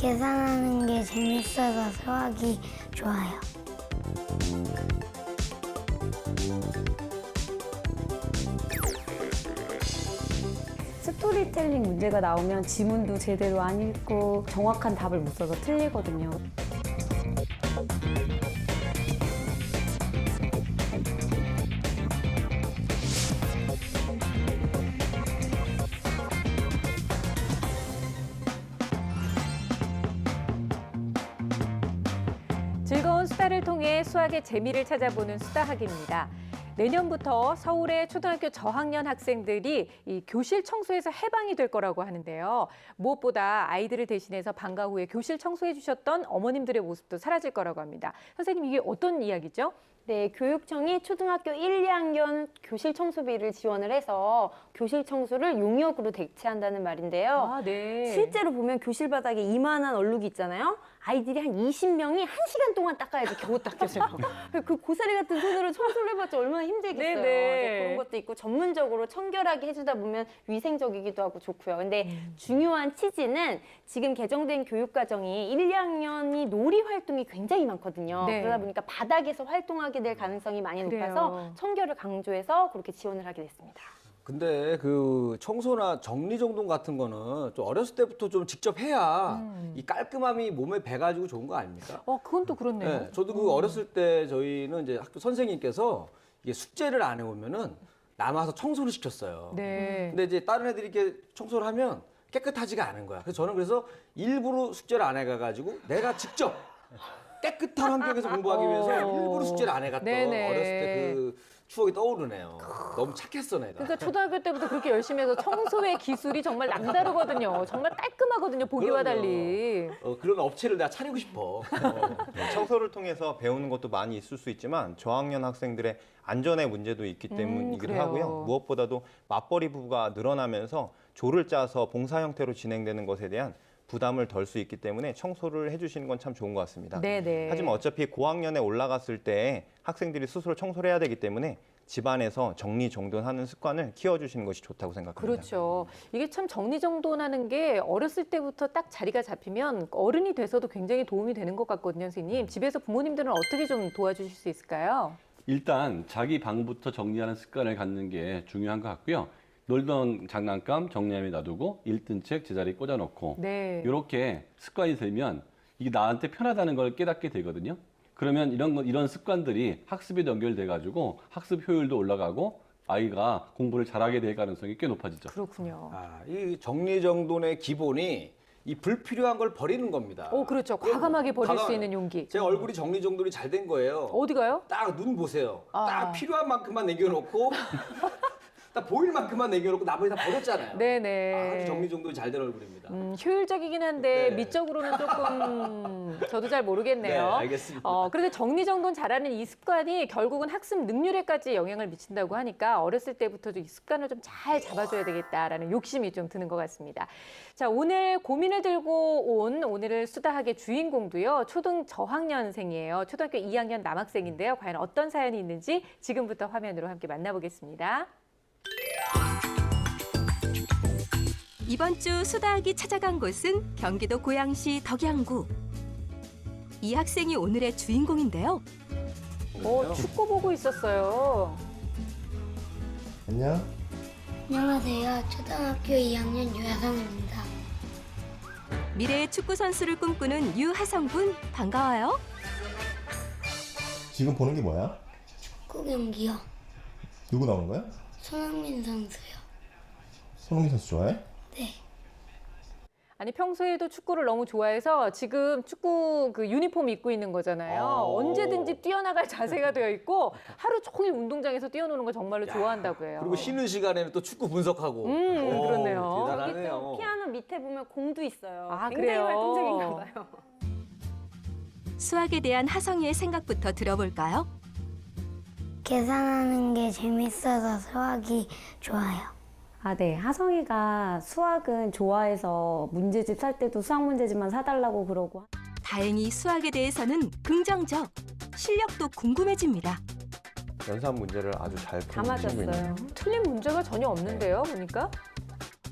계산하는 게 재밌어서 수학이 좋아요. 스토리텔링 문제가 나오면 지문도 제대로 안 읽고 정확한 답을 못 써서 틀리거든요. 즐거운 수다를 통해 수학의 재미를 찾아보는 수다학입니다. 내년부터 서울의 초등학교 저학년 학생들이 이 교실 청소에서 해방이 될 거라고 하는데요. 무엇보다 아이들을 대신해서 방과 후에 교실 청소해 주셨던 어머님들의 모습도 사라질 거라고 합니다. 선생님, 이게 어떤 이야기죠? 네, 교육청이 초등학교 1, 2학년 교실 청소비를 지원을 해서 교실 청소를 용역으로 대체한다는 말인데요. 아, 네. 실제로 보면 교실 바닥에 이만한 얼룩이 있잖아요. 아이들이 한 20명이 1시간 동안 닦아야지 겨우 닦여져요. 그 고사리 같은 손으로 청소를 해봤자 얼마나 힘들겠어요. 네네. 이제 그런 것도 있고 전문적으로 청결하게 해주다 보면 위생적이기도 하고 좋고요. 근데 중요한 취지는 지금 개정된 교육과정이 1, 2학년이 놀이 활동이 굉장히 많거든요. 네. 그러다 보니까 바닥에서 활동하게 될 가능성이 많이 그래요. 높아서 청결을 강조해서 그렇게 지원을 하게 됐습니다. 근데 그 청소나 정리정돈 같은 거는 좀 어렸을 때부터 좀 직접 해야 이 깔끔함이 몸에 배가지고 좋은 거 아닙니까? 그건 또 그렇네요. 네, 저도 그 어렸을 때 저희는 이제 학교 선생님께서 이게 숙제를 안 해오면은 남아서 청소를 시켰어요. 네. 근데 이제 다른 애들이 이렇게 청소를 하면 깨끗하지가 않은 거야. 그래서 저는 일부러 숙제를 안 해가가지고 내가 직접 깨끗한 환경에서 공부하기 위해서 일부러 숙제를 안 해갔던 네네. 어렸을 때 그 추억이 떠오르네요. 너무 착했어 내가. 그러니까 초등학교 때부터 그렇게 열심히 해서 청소의 기술이 정말 남다르거든요. 정말 깔끔하거든요, 보기와 그럼요. 달리. 그런 업체를 내가 차리고 싶어. 청소를 통해서 배우는 것도 많이 있을 수 있지만 저학년 학생들의 안전의 문제도 있기 때문이기도 그래요. 하고요. 무엇보다도 맞벌이 부부가 늘어나면서 조를 짜서 봉사 형태로 진행되는 것에 대한 부담을 덜 수 있기 때문에 청소를 해주시는 건 참 좋은 것 같습니다. 네네. 하지만 어차피 고학년에 올라갔을 때 학생들이 스스로 청소를 해야 되기 때문에 집안에서 정리정돈하는 습관을 키워주시는 것이 좋다고 생각합니다. 그렇죠. 이게 참 정리정돈하는 게 어렸을 때부터 딱 자리가 잡히면 어른이 돼서도 굉장히 도움이 되는 것 같거든요, 선생님. 집에서 부모님들은 어떻게 좀 도와주실 수 있을까요? 일단 자기 방부터 정리하는 습관을 갖는 게 중요한 것 같고요. 놀던 장난감 정리함에 놔두고 읽던 책 제자리에 꽂아놓고 네. 이렇게 습관이 들면 이게 나한테 편하다는 걸 깨닫게 되거든요. 그러면 이런 습관들이 학습에 연결돼가지고 학습 효율도 올라가고 아이가 공부를 잘하게 될 가능성이 꽤 높아지죠. 그렇군요. 이 정리정돈의 기본이 이 불필요한 걸 버리는 겁니다. 그렇죠. 과감하게 버릴 수 있는 용기. 제 얼굴이 정리정돈이 잘 된 거예요. 어디가요? 딱 눈 보세요. 아. 딱 필요한 만큼만 남겨놓고 딱 보일 만큼만 남겨놓고 나머지 다 버렸잖아요. 네네. 아주 정리정돈이 잘 된 얼굴입니다. 효율적이긴 한데 네. 미적으로는 조금 저도 잘 모르겠네요. 네, 알겠습니다. 그런데 정리정돈 잘하는 이 습관이 결국은 학습 능률에까지 영향을 미친다고 하니까 어렸을 때부터 이 습관을 좀 잘 잡아줘야 되겠다라는 욕심이 좀 드는 것 같습니다. 자, 오늘 고민을 들고 온 오늘을 수다학의 주인공도요. 초등 저학년생이에요. 초등학교 2학년 남학생인데요. 과연 어떤 사연이 있는지 지금부터 화면으로 함께 만나보겠습니다. 이번 주 수다학이 찾아간 곳은 경기도 고양시 덕양구. 이 학생이 오늘의 주인공인데요. 축구 보고 있었어요. 안녕. 안녕하세요. 초등학교 2학년 유하성입니다. 미래의 축구 선수를 꿈꾸는 유하성 군 반가워요. 지금 보는 게 뭐야? 축구 경기요. 누구 나오는 거야? 손흥민 선수요. 손흥민 선수 좋아해? 네. 아니 평소에도 축구를 너무 좋아해서 지금 축구 그 유니폼 입고 있는 거잖아요. 언제든지 뛰어나갈 자세가 되어 있고 하루 종일 운동장에서 뛰어노는 걸 정말로 좋아한다고 해요. 그리고 쉬는 시간에는 또 축구 분석하고. 그렇네요. 대단하네요. 여기 또 피아노 밑에 보면 공도 있어요. 아, 굉장히 그래요? 활동적인가 봐요. 수학에 대한 하성이의 생각부터 들어볼까요? 계산하는 게 재밌어서 수학이 좋아요. 네. 하성이가 수학은 좋아해서 문제집 살 때도 수학 문제집만 사달라고 그러고. 다행히 수학에 대해서는 긍정적. 실력도 궁금해집니다. 연산 문제를 아주 잘 다 풀고 있는 맞았어요. 틀린 문제가 전혀 없는데요, 보니까.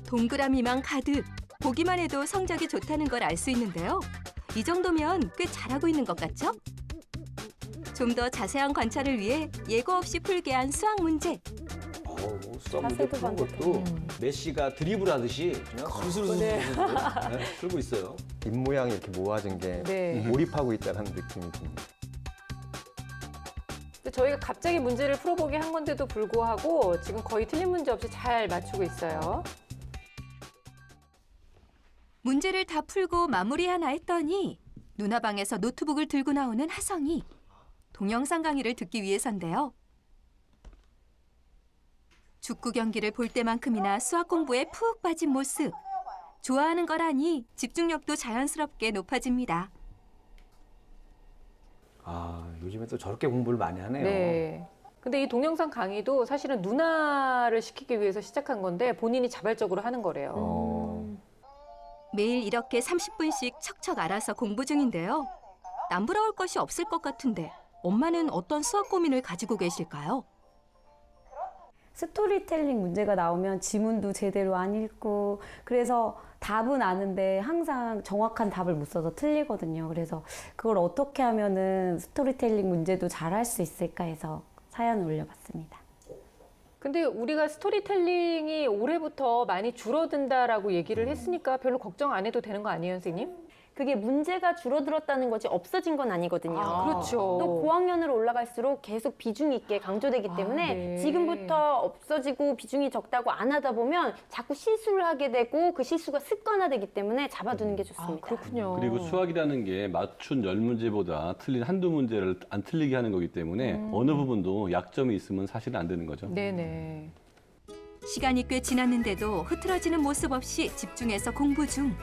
동그라미만 가득 보기만 해도 성적이 좋다는 걸 알 수 있는데요. 이 정도면 꽤 잘하고 있는 것 같죠? 좀 더 자세한 관찰을 위해 예고 없이 풀게 한 수학 문제. 수학 문제 푸는 것도 메시가 드리블하듯이 그냥 술술술 풀고 있어요. 입 모양이 이렇게 모아진 게 네. 몰입하고 있다는 느낌이 듭니다. 근데 저희가 갑자기 문제를 풀어보게 한 건데도 불구하고 지금 거의 틀린 문제 없이 잘 맞추고 있어요. 문제를 다 풀고 마무리하나 했더니 누나방에서 노트북을 들고 나오는 하성이. 동영상 강의를 듣기 위해서인데요. 축구 경기를 볼 때만큼이나 수학 공부에 푹 빠진 모습. 좋아하는 거라니 집중력도 자연스럽게 높아집니다. 아, 요즘에 또 저렇게 공부를 많이 하네요. 네. 근데 이 동영상 강의도 사실은 누나를 시키기 위해서 시작한 건데 본인이 자발적으로 하는 거래요. 매일 이렇게 30분씩 척척 알아서 공부 중인데요. 남부러울 것이 없을 것 같은데 엄마는 어떤 수학 고민을 가지고 계실까요? 스토리텔링 문제가 나오면 지문도 제대로 안 읽고 그래서 답은 아는데 항상 정확한 답을 못 써서 틀리거든요. 그래서 그걸 어떻게 하면은 스토리텔링 문제도 잘 할 수 있을까 해서 사연을 올려봤습니다. 근데 우리가 스토리텔링이 올해부터 많이 줄어든다라고 얘기를 했으니까 별로 걱정 안 해도 되는 거 아니에요, 선생님? 그게 문제가 줄어들었다는 거지 없어진 건 아니거든요. 그렇죠. 또 고학년으로 올라갈수록 계속 비중 있게 강조되기 때문에 네. 지금부터 없어지고 비중이 적다고 안 하다 보면 자꾸 실수를 하게 되고 그 실수가 습관화되기 때문에 잡아두는 게 좋습니다. 그렇군요. 그리고 수학이라는 게 맞춘 10문제보다 틀린 한두 문제를 안 틀리게 하는 거기 때문에 어느 부분도 약점이 있으면 사실은 안 되는 거죠. 네네. 시간이 꽤 지났는데도 흐트러지는 모습 없이 집중해서 공부 중.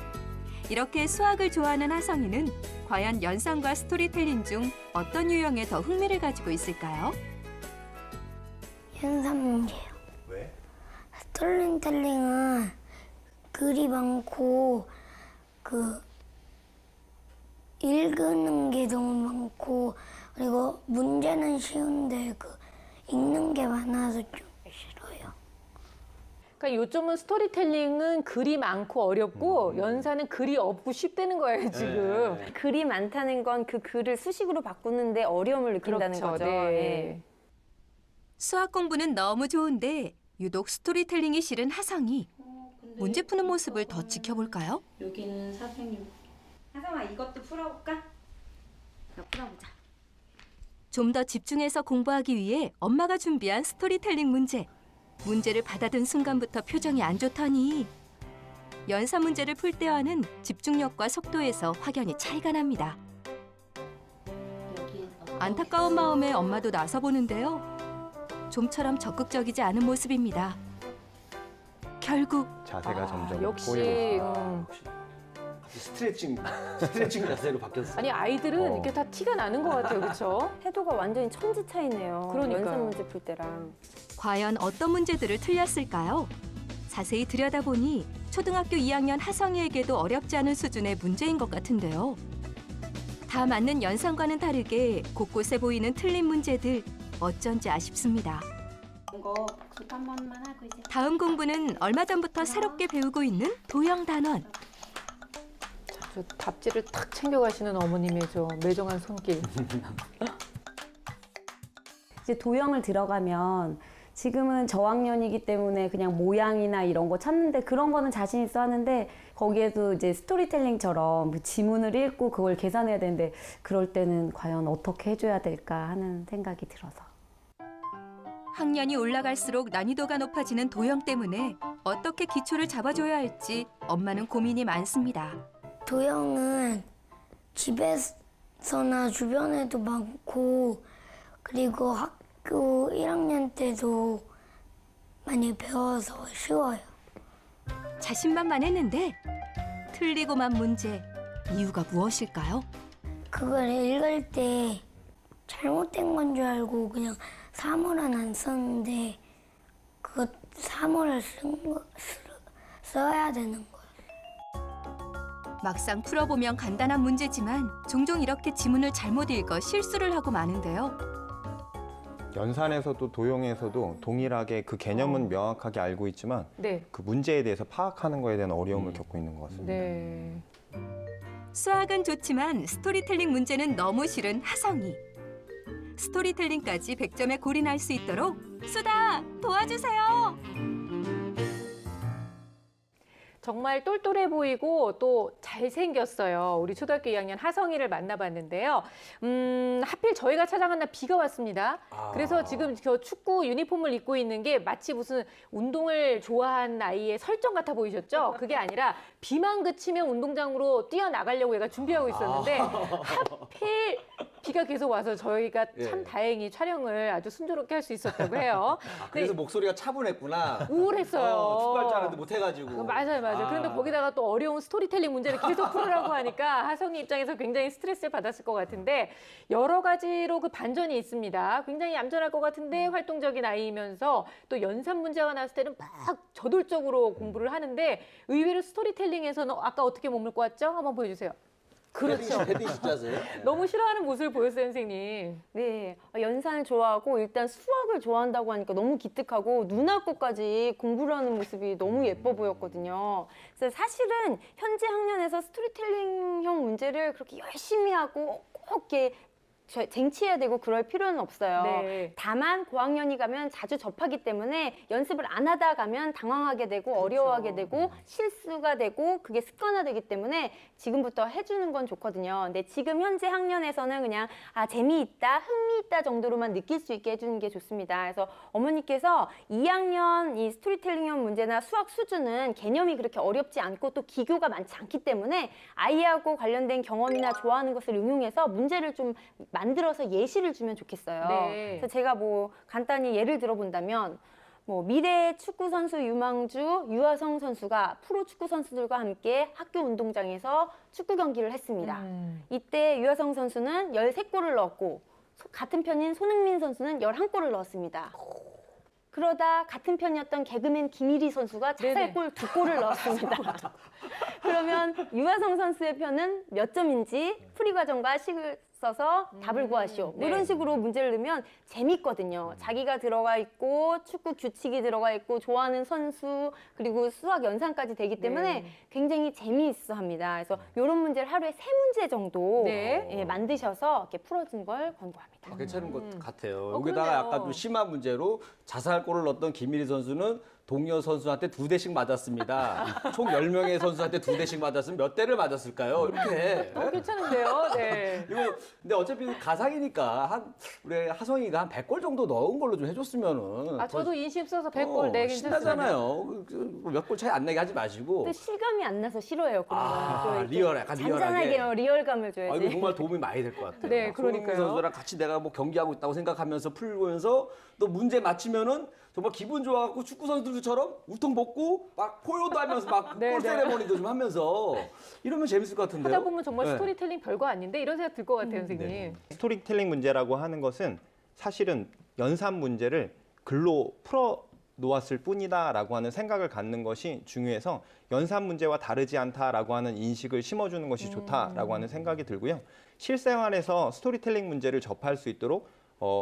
이렇게 수학을 좋아하는 하성이는 과연 연상과 스토리텔링 중 어떤 유형에 더 흥미를 가지고 있을까요? 현상 문제요. 왜? 스토리텔링은 글이 많고 읽는 게 너무 많고 그리고 문제는 쉬운데 읽는 게 많아서 좀 싫어요. 그러니까 요점은 스토리텔링은 글이 많고 어렵고 연산은 글이 없고 쉽다는 거예요, 지금. 글이 많다는 건 그 글을 수식으로 바꾸는데 어려움을 느낀다는 그렇죠. 거죠. 네. 예. 수학 공부는 너무 좋은데 유독 스토리텔링이 싫은 하성이. 문제 푸는 모습을 더 지켜볼까요? 여기는 선생님. 하성아 이것도 풀어볼까? 풀어보자. 좀 더 집중해서 공부하기 위해 엄마가 준비한 스토리텔링 문제. 문제를 받아든 순간부터 표정이 안 좋더니 연산 문제를 풀 때와는 집중력과 속도에서 확연히 차이가 납니다. 안타까운 마음에 엄마도 나서보는데요. 좀처럼 적극적이지 않은 모습입니다. 결국 자세가 점점 역시 꼬이고 스트레칭 자세로 바뀌었어요. 아니 아이들은 이렇게 다 티가 나는 것 같아요, 그렇죠? 태도가 완전히 천지 차이네요. 그러니까요. 연산 문제 풀 때랑. 과연 어떤 문제들을 틀렸을까요? 자세히 들여다보니 초등학교 2학년 하성이에게도 어렵지 않은 수준의 문제인 것 같은데요. 다 맞는 연산과는 다르게 곳곳에 보이는 틀린 문제들 어쩐지 아쉽습니다. 다음 공부는 얼마 전부터 새롭게 배우고 있는 도형 단원. 저 답지를 탁 챙겨가시는 어머님의 저 매정한 손길. 이제 도형을 들어가면 지금은 저학년이기 때문에 그냥 모양이나 이런 거 찾는데 그런 거는 자신 있어 하는데 거기에도 이제 스토리텔링처럼 그 지문을 읽고 그걸 계산해야 되는데 그럴 때는 과연 어떻게 해줘야 될까 하는 생각이 들어서. 학년이 올라갈수록 난이도가 높아지는 도형 때문에 어떻게 기초를 잡아줘야 할지 엄마는 고민이 많습니다. 도형은 집에서나 주변에도 많고 그리고 학교 1학년 때도 많이 배워서 쉬워요. 자신만만했는데 틀리고만 문제. 이유가 무엇일까요? 그걸 읽을 때 잘못된 건 줄 알고 그냥 3호는 안 썼는데 그거 3호를 써야 되는 거예요. 막상 풀어보면 간단한 문제지만 종종 이렇게 지문을 잘못 읽어 실수를 하고 마는데요. 연산에서도 도형에서도 동일하게 그 개념은 명확하게 알고 있지만 네. 그 문제에 대해서 파악하는 거에 대한 어려움을 겪고 있는 것 같습니다. 네. 수학은 좋지만 스토리텔링 문제는 너무 싫은 하성이. 스토리텔링까지 100점에 골인할 수 있도록 수다 도와주세요. 정말 똘똘해 보이고 또 잘생겼어요. 우리 초등학교 2학년 하성이를 만나봤는데요. 하필 저희가 찾아간 날 비가 왔습니다. 그래서 지금 저 축구 유니폼을 입고 있는 게 마치 무슨 운동을 좋아한 아이의 설정 같아 보이셨죠? 그게 아니라 비만 그치면 운동장으로 뛰어나가려고 얘가 준비하고 있었는데 하필 비가 계속 와서 저희가 참 다행히 촬영을 아주 순조롭게 할 수 있었다고 해요. 그래서 목소리가 차분했구나. 우울했어요. 축구할 줄 알았는데 못해가지고. 맞아요. 그런데 거기다가 또 어려운 스토리텔링 문제를 계속 풀으라고 하니까 하성이 입장에서 굉장히 스트레스를 받았을 것 같은데 여러 가지로 그 반전이 있습니다. 굉장히 얌전할 것 같은데 활동적인 아이이면서 또 연산 문제가 나왔을 때는 막 저돌적으로 공부를 하는데 의외로 스토리텔링에서는 아까 어떻게 몸을 꼬았죠? 한번 보여주세요. 그렇죠. 헤딩 숫자세요? 너무 싫어하는 모습을 보였어요, 선생님. 네, 연산을 좋아하고 일단 수학을 좋아한다고 하니까 너무 기특하고 누나 것까지 공부를 하는 모습이 너무 예뻐 보였거든요. 그래서 사실은 현재 학년에서 스토리텔링형 문제를 그렇게 열심히 하고 꼭 이렇게 쟁취해야 되고 그럴 필요는 없어요. 네. 다만 고학년이 가면 자주 접하기 때문에 연습을 안 하다 가면 당황하게 되고 어려워하게 되고 실수가 되고 그게 습관화되기 때문에 지금부터 해주는 건 좋거든요. 근데 지금 현재 학년에서는 그냥 재미있다, 흥미있다 정도로만 느낄 수 있게 해주는 게 좋습니다. 그래서 어머니께서 2학년 이 스토리텔링형 문제나 수학 수준은 개념이 그렇게 어렵지 않고 또 기교가 많지 않기 때문에 아이하고 관련된 경험이나 좋아하는 것을 응용해서 문제를 좀 만들어서 예시를 주면 좋겠어요. 네. 그래서 제가 간단히 예를 들어본다면 미래 축구 선수 유망주 유하성 선수가 프로 축구 선수들과 함께 학교 운동장에서 축구 경기를 했습니다. 이때 유하성 선수는 13골을 넣었고 같은 편인 손흥민 선수는 11골을 넣었습니다. 그러다 같은 편이었던 개그맨 김일희 선수가 차살골 2골을 넣었습니다. 그러면 유하성 선수의 편은 몇 점인지 풀이 과정과 식을 써서 답을 구하시오. 이런 식으로 문제를 넣으면 재밌거든요. 자기가 들어가 있고 축구 규칙이 들어가 있고 좋아하는 선수 그리고 수학 연산까지 되기 때문에 굉장히 재미있어 합니다. 그래서 이런 문제를 하루에 3문제 정도 만드셔서 이렇게 풀어주는 걸 권고합니다. 괜찮은 것 같아요. 그러네요. 여기다가 약간 좀 심한 문제로 자살골을 넣었던 김일희 선수는 동료 선수한테 2대씩 맞았습니다. 총 10명의 선수한테 2대씩 맞았으면 몇 대를 맞았을까요? 이렇게. 괜찮은데요? 네. 이거 근데 어차피 가상이니까 우리 하성이가 한 100골 정도 넣은 걸로 좀 해줬으면은. 저도 인심 써서 100골 네, 괜찮습니다. 신나잖아요. 몇 골 차이 안 나게 하지 마시고. 또 실감이 안 나서 싫어요. 그런 거. 리얼, 약간 잔잔하게 리얼하게. 리얼감을 줘야지. 이거 정말 도움이 많이 될 것 같아요. 네, 그러니까요. 손흥민 선수랑 같이 내가 경기하고 있다고 생각하면서 풀면서 또 문제 맞히면은 정말 기분 좋아갖고 축구 선수들처럼 울통 벗고 막 포효도 하면서 막 골 세레머니도 좀 하면서 이러면 재밌을 것 같은데요. 하다 보면 정말 스토리텔링 별거 아닌데 이런 생각 들 것 같아요, 선생님. 스토리텔링 문제라고 하는 것은 사실은 연산 문제를 글로 풀어 놓았을 뿐이다라고 하는 생각을 갖는 것이 중요해서 연산 문제와 다르지 않다라고 하는 인식을 심어주는 것이 좋다라고 하는 생각이 들고요. 실생활에서 스토리텔링 문제를 접할 수 있도록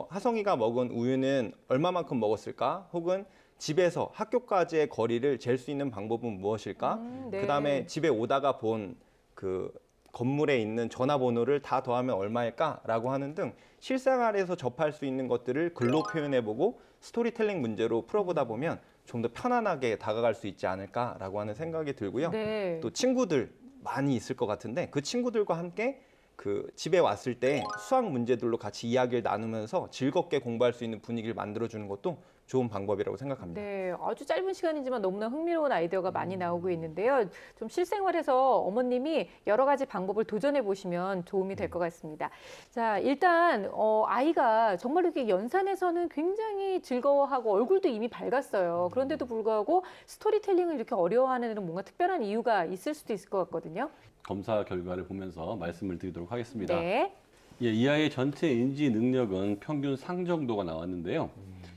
하성이가 먹은 우유는 얼마만큼 먹었을까? 혹은 집에서 학교까지의 거리를 잴 수 있는 방법은 무엇일까? 네. 그다음에 집에 오다가 본 그 건물에 있는 전화번호를 다 더하면 얼마일까라고 하는 등 실생활에서 접할 수 있는 것들을 글로 표현해보고 스토리텔링 문제로 풀어보다 보면 좀 더 편안하게 다가갈 수 있지 않을까라고 하는 생각이 들고요. 네. 또 친구들 많이 있을 것 같은데 그 친구들과 함께 그 집에 왔을 때 수학 문제들로 같이 이야기를 나누면서 즐겁게 공부할 수 있는 분위기를 만들어주는 것도 좋은 방법이라고 생각합니다. 네, 아주 짧은 시간이지만 너무나 흥미로운 아이디어가 많이 나오고 있는데요. 좀 실생활에서 어머님이 여러 가지 방법을 도전해 보시면 도움이 될 것 같습니다. 자, 일단 아이가 정말 이렇게 연산에서는 굉장히 즐거워하고 얼굴도 이미 밝았어요. 그런데도 불구하고 스토리텔링을 이렇게 어려워하는 데는 뭔가 특별한 이유가 있을 수도 있을 것 같거든요. 검사 결과를 보면서 말씀을 드리도록 하겠습니다. 네. 예, 이 아이의 전체 인지 능력은 평균 상 정도가 나왔는데요.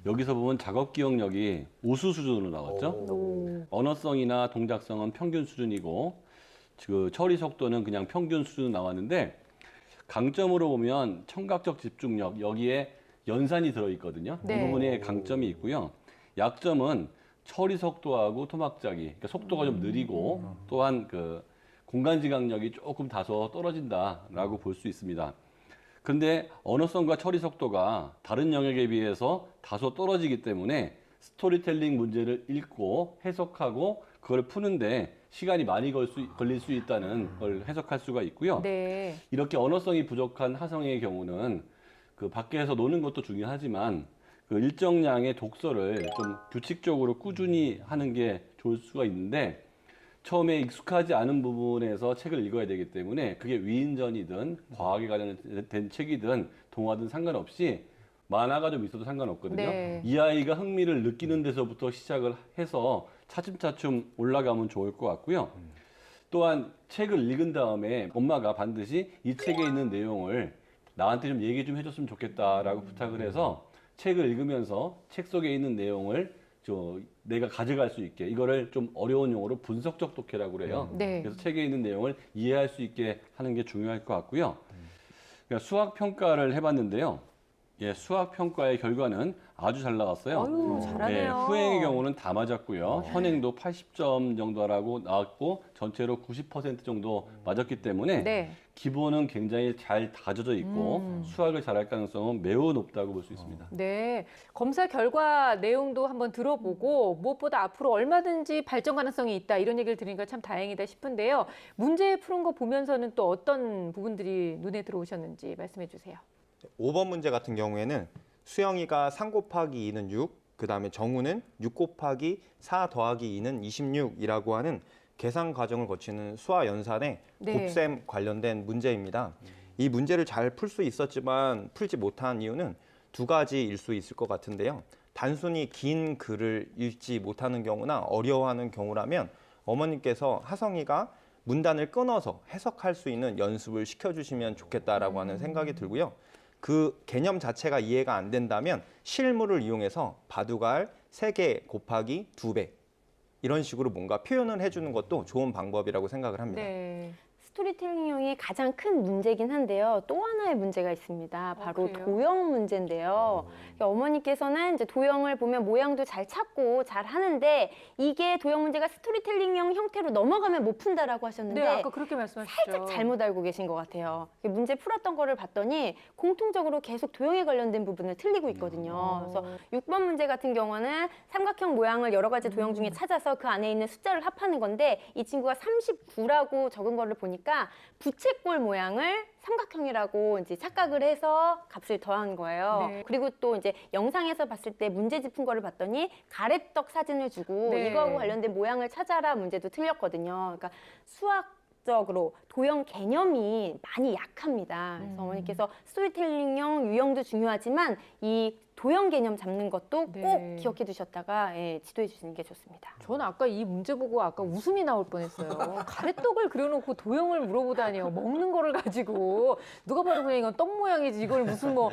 여기서 보면 작업 기억력이 우수 수준으로 나왔죠. 언어성이나 동작성은 평균 수준이고 그 처리 속도는 그냥 평균 수준 나왔는데 강점으로 보면 청각적 집중력, 여기에 연산이 들어있거든요. 네. 이 부분에 강점이 있고요. 약점은 처리 속도하고 토막자기, 그러니까 속도가 좀 느리고 또한 그 공간 지각력이 조금 다소 떨어진다라고 볼 수 있습니다. 근데 언어성과 처리 속도가 다른 영역에 비해서 다소 떨어지기 때문에 스토리텔링 문제를 읽고 해석하고 그걸 푸는데 시간이 많이 걸릴 수 있다는 걸 해석할 수가 있고요. 네. 이렇게 언어성이 부족한 하성의 경우는 그 밖에서 노는 것도 중요하지만 그 일정량의 독서를 좀 규칙적으로 꾸준히 하는 게 좋을 수가 있는데 처음에 익숙하지 않은 부분에서 책을 읽어야 되기 때문에 그게 위인전이든 과학에 관련된 책이든 동화든 상관없이 만화가 좀 있어도 상관없거든요. 네. 이 아이가 흥미를 느끼는 데서부터 시작을 해서 차츰차츰 올라가면 좋을 것 같고요. 또한 책을 읽은 다음에 엄마가 반드시 이 책에 있는 내용을 나한테 좀 얘기 좀 해줬으면 좋겠다라고 부탁을 해서 책을 읽으면서 책 속에 있는 내용을 내가 가져갈 수 있게 이거를 좀 어려운 용어로 분석적 독해라고 그래요. 네. 그래서 책에 있는 내용을 이해할 수 있게 하는 게 중요할 것 같고요. 그러니까 수학 평가를 해봤는데요. 예, 수학 평가의 결과는 아주 잘 나왔어요. 아유, 잘하네요. 예, 후행의 경우는 다 맞았고요. 현행도 80점 정도라고 나왔고 전체로 90% 정도 맞았기 때문에 네. 기본은 굉장히 잘 다져져 있고 수학을 잘할 가능성은 매우 높다고 볼 수 있습니다. 네. 검사 결과 내용도 한번 들어보고 무엇보다 앞으로 얼마든지 발전 가능성이 있다 이런 얘기를 들으니까 참 다행이다 싶은데요. 문제 푸는 거 보면서는 또 어떤 부분들이 눈에 들어오셨는지 말씀해 주세요. 5번 문제 같은 경우에는 수영이가 3 곱하기 2는 6, 그 다음에 정우는 6 곱하기 4 더하기 2는 26이라고 하는 계산 과정을 거치는 수화 연산의 네. 곱셈 관련된 문제입니다. 이 문제를 잘 풀 수 있었지만 풀지 못한 이유는 두 가지일 수 있을 것 같은데요. 단순히 긴 글을 읽지 못하는 경우나 어려워하는 경우라면 어머님께서 하성이가 문단을 끊어서 해석할 수 있는 연습을 시켜주시면 좋겠다라고 하는 생각이 들고요. 그 개념 자체가 이해가 안 된다면 실물을 이용해서 바둑알 3개 곱하기 2배 이런 식으로 뭔가 표현을 해주는 것도 좋은 방법이라고 생각을 합니다. 네. 스토리텔링형이 가장 큰 문제긴 한데요. 또 하나의 문제가 있습니다. 바로 그래요? 도형 문제인데요. 그러니까 어머니께서는 이제 도형을 보면 모양도 잘 찾고 잘 하는데 이게 도형 문제가 스토리텔링형 형태로 넘어가면 못 푼다라고 하셨는데 네, 아까 그렇게 말씀하셨죠. 살짝 잘못 알고 계신 것 같아요. 문제 풀었던 거를 봤더니 공통적으로 계속 도형에 관련된 부분을 틀리고 있거든요. 그래서 6번 문제 같은 경우는 삼각형 모양을 여러 가지 도형 중에 찾아서 그 안에 있는 숫자를 합하는 건데 이 친구가 39라고 적은 거를 보니까 부채꼴 모양을 삼각형이라고 이제 착각을 해서 값을 더한 거예요. 네. 그리고 또 이제 영상에서 봤을 때 문제집 푼 거를 봤더니 가래떡 사진을 주고 네. 이거하고 관련된 모양을 찾아라 문제도 틀렸거든요. 그러니까 수학적으로 도형 개념이 많이 약합니다. 그래서 어머니께서 스토리텔링형 유형도 중요하지만 이 도형 개념 잡는 것도 네. 꼭 기억해 두셨다가 지도해 주시는 게 좋습니다. 저는 아까 이 문제 보고 아까 웃음이 나올 뻔했어요. 가래떡을 그려놓고 도형을 물어보다니요. 먹는 거를 가지고 누가 봐도 그냥 이건 떡 모양이지 이걸 무슨 뭐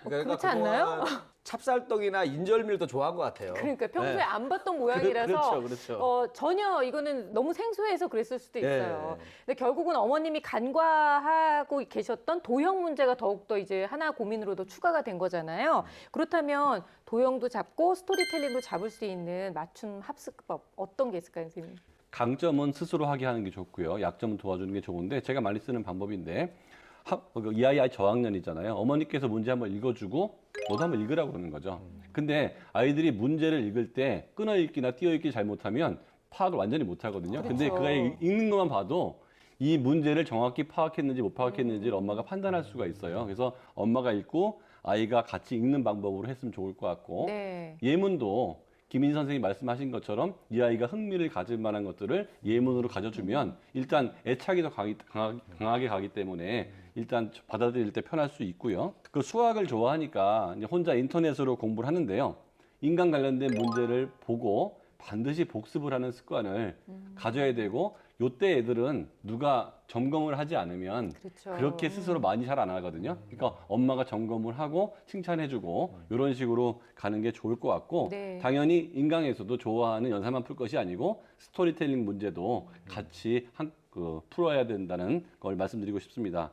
그렇지 않나요? 찹쌀떡이나 인절미를 더 좋아한 것 같아요. 그러니까 평소에 네. 안 봤던 모양이라서 그렇죠. 전혀 이거는 너무 생소해서 그랬을 수도 있어요. 네. 근데 결국은 어머님이 간과하고 계셨던 도형 문제가 더욱더 이제 하나 고민으로 더 추가가 된 거잖아요. 그렇다면 도형도 잡고 스토리텔링도 잡을 수 있는 맞춤 합숙법 어떤 게 있을까요, 선생님? 강점은 스스로 하게 하는 게 좋고요. 약점은 도와주는 게 좋은데 제가 많이 쓰는 방법인데 이 아이 저학년이잖아요. 어머니께서 문제 한번 읽어주고 너도 한번 읽으라고 그러는 거죠. 근데 아이들이 문제를 읽을 때 끊어 읽기나 띄어 읽기 잘못하면 파악을 완전히 못하거든요. 근데 그 아이 읽는 것만 봐도 이 문제를 정확히 파악했는지 못 파악했는지를 엄마가 판단할 수가 있어요. 그래서 엄마가 읽고 아이가 같이 읽는 방법으로 했으면 좋을 것 같고 네. 예문도 김인 선생님이 말씀하신 것처럼 이 아이가 흥미를 가질 만한 것들을 예문으로 가져주면 일단 애착이 더 강하게 가기 때문에 일단 받아들일 때 편할 수 있고요. 그 수학을 좋아하니까 이제 혼자 인터넷으로 공부를 하는데요. 인간 관련된 문제를 보고 반드시 복습을 하는 습관을 가져야 되고 요때 애들은 누가 점검을 하지 않으면 그렇죠. 그렇게 스스로 많이 잘 안 하거든요. 그러니까 엄마가 점검을 하고 칭찬해주고 이런 식으로 가는 게 좋을 것 같고 네. 당연히 인강에서도 좋아하는 연산만 풀 것이 아니고 스토리텔링 문제도 같이 풀어야 된다는 걸 말씀드리고 싶습니다.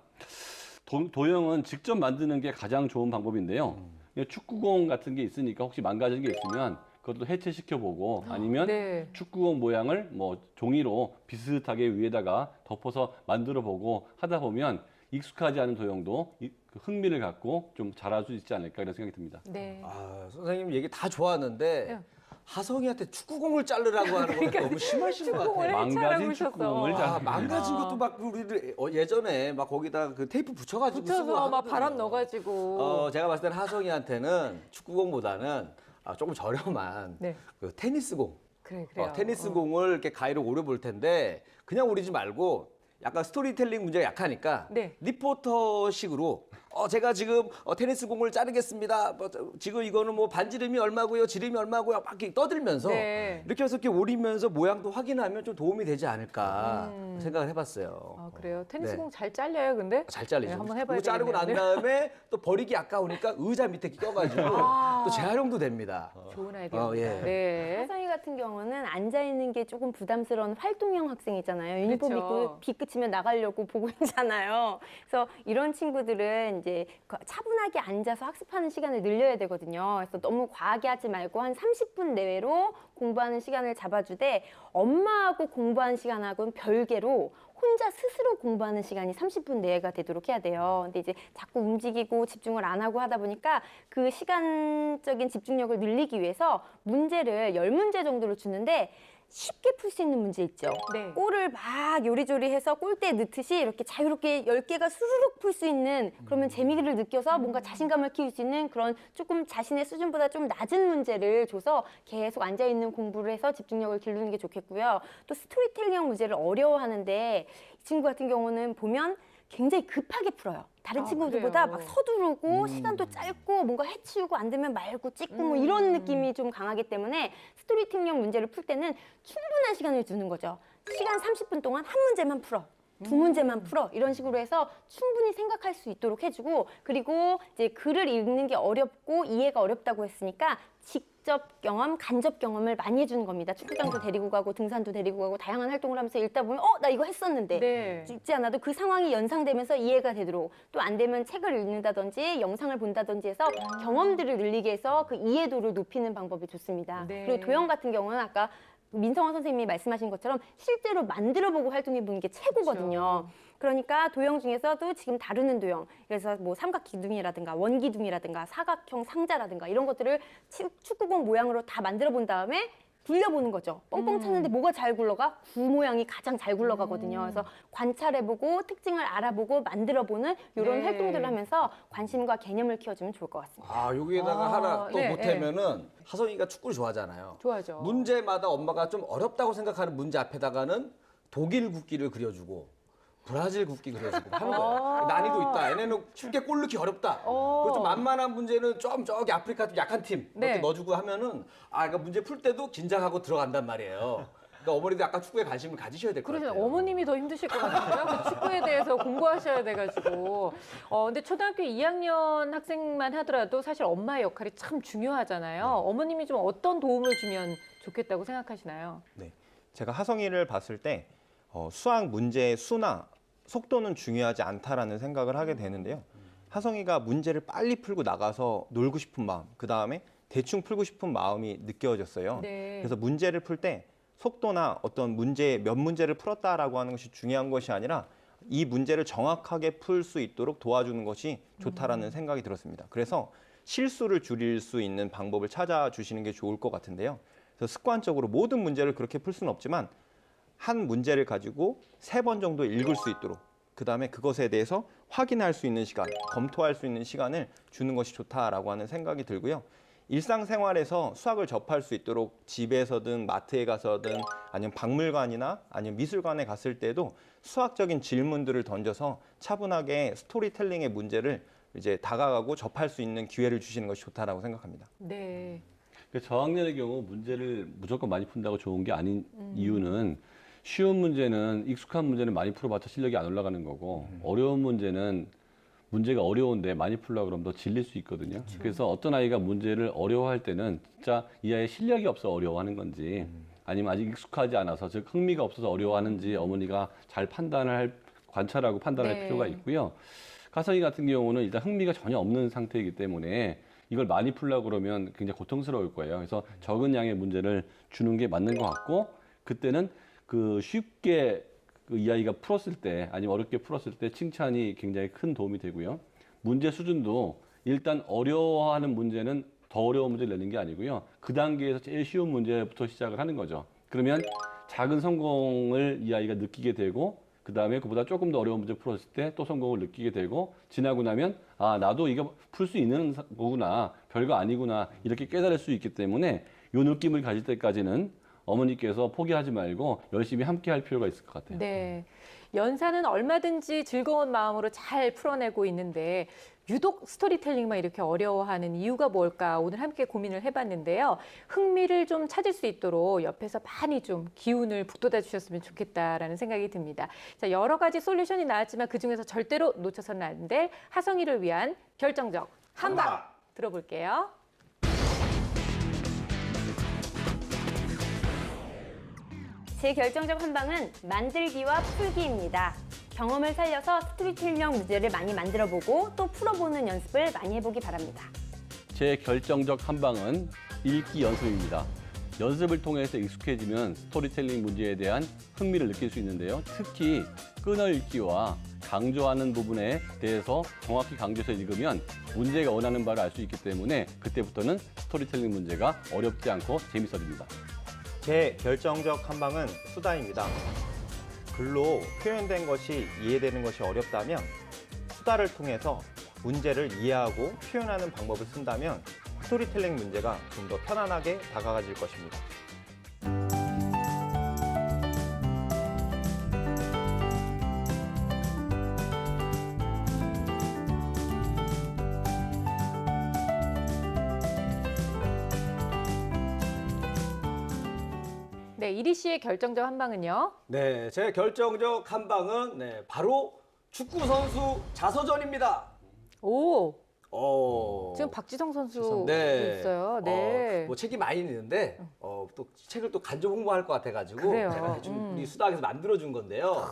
도형은 직접 만드는 게 가장 좋은 방법인데요. 축구공 같은 게 있으니까 혹시 망가진 게 있으면 그것도 해체시켜보고 아니면 네. 축구공 모양을 뭐 종이로 비슷하게 위에다가 덮어서 만들어보고 하다 보면 익숙하지 않은 도형도 그 흥미를 갖고 좀 잘할 수 있지 않을까 이런 생각이 듭니다. 네. 아, 선생님 얘기 다 좋았는데 네. 하성이한테 축구공을 자르라고 하는 건 너무 심하신 것 축구공을 같아요. 해체하라고 망가진 그러셨어. 축구공을 아, 망가진 것도 막 우리들 예전에 막 거기다 그 테이프 붙여가지고 쓰고 붙여서 막 하거든요. 바람 넣어가지고. 제가 봤을 때는 하성이한테는 축구공보다는 조금 저렴한 네. 그 테니스공. 그래요. 테니스공을 이렇게 가위로 오려볼 텐데 그냥 오리지 말고 약간 스토리텔링 문제가 약하니까 네. 리포터식으로 제가 지금 테니스공을 자르겠습니다. 지금 이거는 뭐 반지름이 얼마고요, 지름이 얼마고요, 막 이렇게 떠들면서 네. 이렇게 해서 이렇게 오리면서 모양도 확인하면 좀 도움이 되지 않을까 생각을 해봤어요. 아, 그래요? 테니스공 네. 잘 잘려요, 근데? 잘 잘리죠. 네, 한번 해봐야 그거 자르고 난 되겠네요. 다음에 또 버리기 아까우니까 의자 밑에 껴가지고 또 재활용도 됩니다. 좋은 아이디어입니다. 예. 네. 하성이 같은 경우는 앉아 있는 게 조금 부담스러운 활동형 학생이잖아요. 유니폼 그렇죠. 입고 비 그치면 나가려고 보고 있잖아요. 그래서 이런 친구들은 이제 차분하게 앉아서 학습하는 시간을 늘려야 되거든요. 그래서 너무 과하게 하지 말고 한 30분 내외로 공부하는 시간을 잡아주되 엄마하고 공부하는 시간하고는 별개로 혼자 스스로 공부하는 시간이 30분 내외가 되도록 해야 돼요. 근데 이제 자꾸 움직이고 집중을 안 하고 하다 보니까 그 시간적인 집중력을 늘리기 위해서 문제를 10문제 정도를 주는데 쉽게 풀 수 있는 문제 있죠. 네. 골을 막 요리조리해서 골대에 넣듯이 이렇게 자유롭게 10개가 수르륵 풀 수 있는 그러면 재미를 느껴서 뭔가 자신감을 키울 수 있는 그런 조금 자신의 수준보다 좀 낮은 문제를 줘서 계속 앉아있는 공부를 해서 집중력을 기르는 게 좋겠고요. 또 스토리텔링형 문제를 어려워하는데 이 친구 같은 경우는 보면 굉장히 급하게 풀어요. 다른 친구들보다 그래요? 막 서두르고 시간도 짧고 뭔가 해치우고 안 되면 말고 찍고 뭐 이런 느낌이 좀 강하기 때문에 스토리텔링형 문제를 풀 때는 충분한 시간을 주는 거죠. 시간 30분 동안 한 문제만 풀어. 두 문제만 풀어. 이런 식으로 해서 충분히 생각할 수 있도록 해주고 그리고 이제 글을 읽는 게 어렵고 이해가 어렵다고 했으니까 직접 경험, 간접 경험을 많이 해주는 겁니다. 축구장도 데리고 가고 등산도 데리고 가고 다양한 활동을 하면서 읽다 보면 나 이거 했었는데 네. 읽지 않아도 그 상황이 연상되면서 이해가 되도록 또 안 되면 책을 읽는다든지 영상을 본다든지 해서 경험들을 늘리게 해서 그 이해도를 높이는 방법이 좋습니다. 네. 그리고 도형 같은 경우는 아까 민성원 선생님이 말씀하신 것처럼 실제로 만들어보고 활동해보는 게 최고거든요. 그러니까 도형 중에서도 지금 다루는 도형, 그래서 뭐 삼각기둥이라든가 원기둥이라든가 사각형 상자라든가 이런 것들을 축구공 모양으로 다 만들어 본 다음에 굴려보는 거죠. 뻥뻥 찼는데 뭐가 잘 굴러가? 구 모양이 가장 잘 굴러가거든요. 그래서 관찰해보고 특징을 알아보고 만들어보는 이런 네. 활동들을 하면서 관심과 개념을 키워주면 좋을 것 같습니다. 여기에다가 하나 또 네, 보태면은 하성이가 축구를 좋아하잖아요. 좋아하죠. 문제마다 엄마가 좀 어렵다고 생각하는 문제 앞에다가는 독일 국기를 그려주고 브라질 국기 그려주고 하는 거예요. 난이도 있다. 얘네는 쉽게 골 넣기 어렵다. 그리고 좀 만만한 문제는 좀 저기 아프리카 좀 약한 팀 네. 이렇게 넣어주고 하면은 그러니까 문제 풀 때도 긴장하고 들어간단 말이에요. 그러니까 어머니도 약간 축구에 관심을 가지셔야 될 것 그러죠. 같아요. 어머님이 더 힘드실 것 같아요. 그 축구에 대해서 공부하셔야 돼가지고. 근데 초등학교 2학년 학생만 하더라도 사실 엄마의 역할이 참 중요하잖아요. 어머님이 좀 어떤 도움을 주면 좋겠다고 생각하시나요? 네, 제가 하성이를 봤을 때 수학 문제의 수나 속도는 중요하지 않다라는 생각을 하게 되는데요. 하성이가 문제를 빨리 풀고 나가서 놀고 싶은 마음, 그 다음에 대충 풀고 싶은 마음이 느껴졌어요. 네. 그래서 문제를 풀 때 속도나 어떤 몇 문제를 풀었다라고 하는 것이 중요한 것이 아니라 이 문제를 정확하게 풀 수 있도록 도와주는 것이 좋다라는 생각이 들었습니다. 그래서 실수를 줄일 수 있는 방법을 찾아주시는 게 좋을 것 같은데요. 그래서 습관적으로 모든 문제를 그렇게 풀 수는 없지만 한 문제를 가지고 3번 정도 읽을 수 있도록 그다음에 그것에 대해서 확인할 수 있는 시간, 검토할 수 있는 시간을 주는 것이 좋다라고 하는 생각이 들고요. 일상생활에서 수학을 접할 수 있도록 집에서든 마트에 가서든 아니면 박물관이나 아니면 미술관에 갔을 때도 수학적인 질문들을 던져서 차분하게 스토리텔링의 문제를 이제 다가가고 접할 수 있는 기회를 주시는 것이 좋다라고 생각합니다. 네. 저학년의 경우 문제를 무조건 많이 푼다고 좋은 게 아닌 이유는 쉬운 문제는 익숙한 문제는 많이 풀어봤자 실력이 안 올라가는 거고 어려운 문제는 문제가 어려운데 많이 풀려고 그러면 더 질릴 수 있거든요. 그래서 어떤 아이가 문제를 어려워할 때는 진짜 이 아이의 실력이 없어 어려워하는 건지 아니면 아직 익숙하지 않아서 즉 흥미가 없어서 어려워하는지 어머니가 잘 관찰하고 판단할 네. 필요가 있고요. 가성이 같은 경우는 일단 흥미가 전혀 없는 상태이기 때문에 이걸 많이 풀려고 그러면 굉장히 고통스러울 거예요. 그래서 적은 양의 문제를 주는 게 맞는 것 같고, 그때는 그 쉽게 그 이 아이가 풀었을 때 아니면 어렵게 풀었을 때 칭찬이 굉장히 큰 도움이 되고요. 문제 수준도 일단 어려워하는 문제는 더 어려운 문제를 내는 게 아니고요. 그 단계에서 제일 쉬운 문제부터 시작을 하는 거죠. 그러면 작은 성공을 이 아이가 느끼게 되고, 그 다음에 그보다 조금 더 어려운 문제 풀었을 때 또 성공을 느끼게 되고, 지나고 나면 아, 나도 이거 풀 수 있는 거구나, 별거 아니구나, 이렇게 깨달을 수 있기 때문에 이 느낌을 가질 때까지는 어머니께서 포기하지 말고 열심히 함께 할 필요가 있을 것 같아요. 네. 연사는 얼마든지 즐거운 마음으로 잘 풀어내고 있는데 유독 스토리텔링만 이렇게 어려워하는 이유가 뭘까 오늘 함께 고민을 해봤는데요. 흥미를 좀 찾을 수 있도록 옆에서 많이 좀 기운을 북돋아 주셨으면 좋겠다라는 생각이 듭니다. 자, 여러 가지 솔루션이 나왔지만 그중에서 절대로 놓쳐서는 안 될 하성이를 위한 결정적 한방 들어볼게요. 제 결정적 한방은 만들기와 풀기입니다. 경험을 살려서 스토리텔링형 문제를 많이 만들어보고 또 풀어보는 연습을 많이 해보기 바랍니다. 제 결정적 한방은 읽기 연습입니다. 연습을 통해서 익숙해지면 스토리텔링 문제에 대한 흥미를 느낄 수 있는데요. 특히 끊어읽기와 강조하는 부분에 대해서 정확히 강조해서 읽으면 문제가 원하는 바를 알 수 있기 때문에 그때부터는 스토리텔링 문제가 어렵지 않고 재밌어집니다. 제 결정적 한방은 수다입니다. 글로 표현된 것이 이해되는 것이 어렵다면 수다를 통해서 문제를 이해하고 표현하는 방법을 쓴다면 스토리텔링 문제가 좀 더 편안하게 다가가질 것입니다. 네, 이리 씨의 결정적 한방은요. 네, 제 결정적 한방은 바로 축구 선수 자서전입니다. 오, 어, 지금 박지성 선수 네. 있어요. 네. 뭐 책이 많이 있는데 또 책을 또 간접 홍보할 것 같아가지고 그래요. 제가 좀 우리 수다학에서 만들어준 건데요.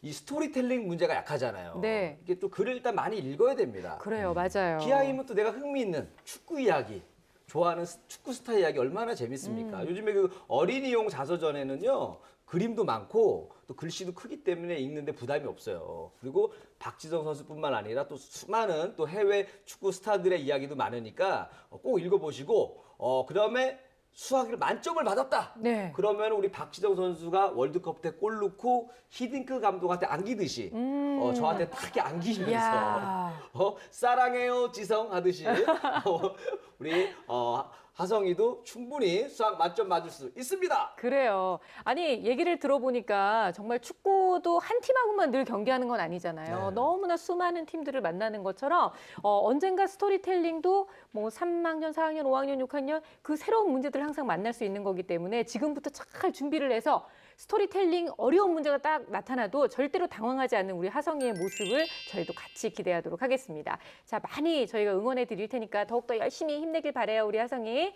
이 스토리텔링 문제가 약하잖아요. 네. 이게 또 글을 일단 많이 읽어야 됩니다. 그래요, 맞아요. 기왕이면 또 내가 흥미있는 축구 이야기, 좋아하는 축구 스타 이야기 얼마나 재밌습니까? 요즘에 그 어린이용 자서전에는요, 그림도 많고 또 글씨도 크기 때문에 읽는데 부담이 없어요. 그리고 박지성 선수뿐만 아니라 또 수많은 또 해외 축구 스타들의 이야기도 많으니까 꼭 읽어보시고 그다음에 수학을 만점을 받았다. 네. 그러면 우리 박지성 선수가 월드컵 때 골 넣고 히딩크 감독한테 안기듯이 저한테 딱 이렇게 안기면서 야. 사랑해요 지성 하듯이 우리 하성이도 충분히 수학 만점 맞을 수 있습니다. 그래요. 아니, 얘기를 들어보니까 정말 축구도 한 팀하고만 늘 경기하는 건 아니잖아요. 네. 너무나 수많은 팀들을 만나는 것처럼 언젠가 스토리텔링도 뭐 3학년, 4학년, 5학년, 6학년 그 새로운 문제들을 항상 만날 수 있는 거기 때문에 지금부터 잘 준비를 해서 스토리텔링 어려운 문제가 딱 나타나도 절대로 당황하지 않는 우리 하성이의 모습을 저희도 같이 기대하도록 하겠습니다. 자, 많이 저희가 응원해 드릴 테니까 더욱더 열심히 힘내길 바라요, 우리 하성이.